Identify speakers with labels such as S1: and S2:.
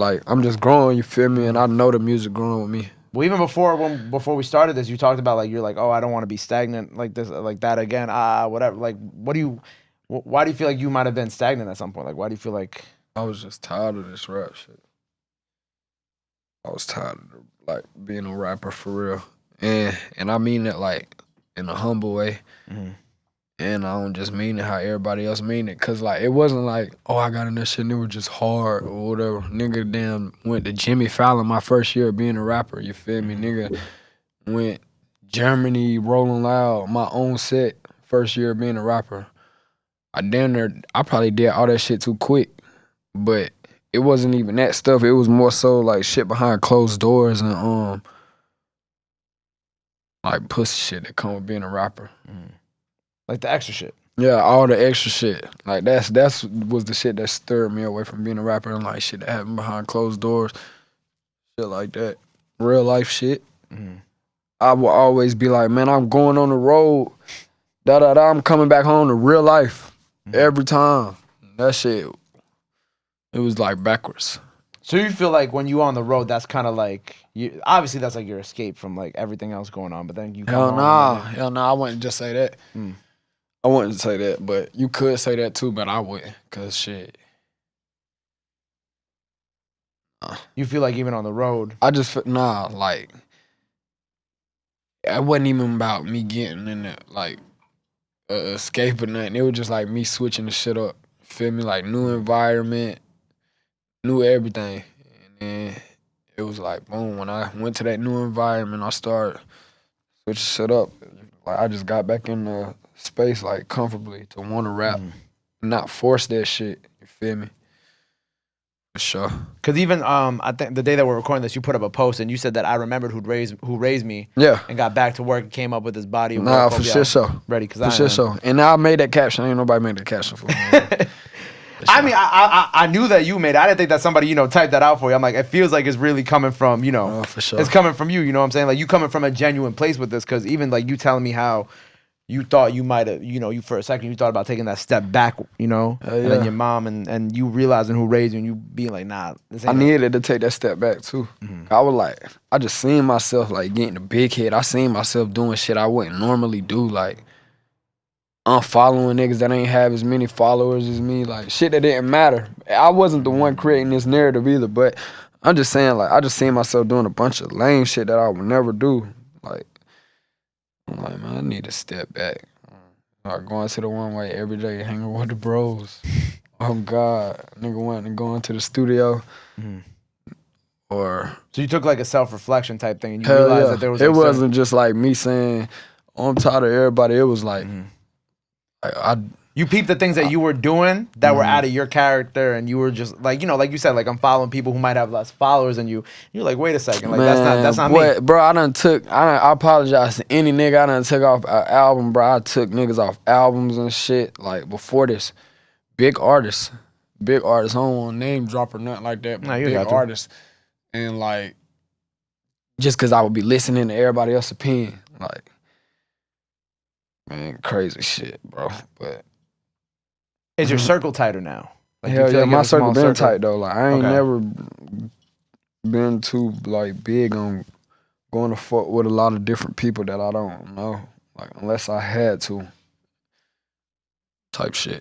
S1: like I'm just growing, you feel me? And I know the music growing with me.
S2: Well, even before we started this, you talked about like you're like, oh, I don't want to be stagnant like this, like that again. Whatever. Like, why do you feel like you might have been stagnant at some point? Like, why do you feel like?
S1: I was just tired of this rap shit. I was tired of like being a rapper for real, and I mean it like in a humble way.
S2: Mm-hmm.
S1: And I don't just mean it how everybody else mean it. Cause like it wasn't like, oh, I got in that shit and it was just hard or whatever. Nigga damn went to Jimmy Fallon my first year of being a rapper, you feel me? Nigga went Germany, Rolling Loud, my own set, first year of being a rapper. I probably did all that shit too quick. But it wasn't even that stuff. It was more so like shit behind closed doors and like pussy shit that come with being a rapper.
S2: Like the extra shit.
S1: Yeah, all the extra shit. Like that's was the shit that stirred me away from being a rapper and like shit that happened behind closed doors. Shit like that. Real life shit. I will always be like, man, I'm going on the road. I'm coming back home to real life. Every time. That shit, it was like backwards.
S2: So you feel like when you on the road, that's kind of like obviously that's like your escape from like everything else going on. But then you
S1: hell nah, I wouldn't just say that. I wouldn't say that, but you could say that too, but I wouldn't, cause shit.
S2: You feel like even on the road,
S1: I just like it wasn't even about me getting in it, like escape or nothing. It was just like me switching the shit up. Feel me? Like new environment, new everything, and then it was like boom. When I went to that new environment, I started switching shit up. Like I just got back in the space like comfortably to want to rap, not force that shit. You feel me? For sure.
S2: Because even I think the day that we're recording this, you put up a post and you said that I remembered who raised me.
S1: Yeah.
S2: And got back to work and came up with this body of work.
S1: Nah, for sure, so.
S2: Ready? Because
S1: for sure, so. And I made that caption. Ain't nobody made that caption for me.
S2: I mean, I knew that you made it. I didn't think that somebody, typed that out for you. I'm like, it feels like it's really coming from,
S1: Oh, for sure.
S2: It's coming from you, you know what I'm saying? Like, you coming from a genuine place with this, because even, like, you telling me how you thought you might have, you for a second, you thought about taking that step back, and then your mom and you realizing who raised you and you being like, nah. This ain't
S1: I needed to take that step back, too. I was like, I just seen myself, like, getting a big head. I seen myself doing shit I wouldn't normally do, like, unfollowing niggas that ain't have as many followers as me, like shit that didn't matter. I wasn't the one creating this narrative either, but I'm just saying, like, I just seen myself doing a bunch of lame shit that I would never do. Like, I'm like, man, I need to step back. Like going to the one way every day, hanging with the bros. Oh God, nigga went and going to the studio. Or
S2: so you took like a self-reflection type thing, and you realized that there was.
S1: It wasn't just like me saying, oh, I'm tired of everybody. It was like.
S2: You peeped the things that you were doing that were out of your character, and you were just like, like you said, like I'm following people who might have less followers than you. You're like, wait a second, like that's not me,
S1: bro. I apologize to any nigga I done took off an album, bro. I took niggas off albums and shit like before this. Big artists. I don't want to name drop or nothing like that, but big artists, and like just because I would be listening to everybody else's opinion, like. Man, crazy shit, bro. But
S2: is your circle tighter now? Like,
S1: hell yeah, my circle been tight though. Like I ain't never been too like big on going to fuck with a lot of different people that I don't know. Like unless I had to. Type shit.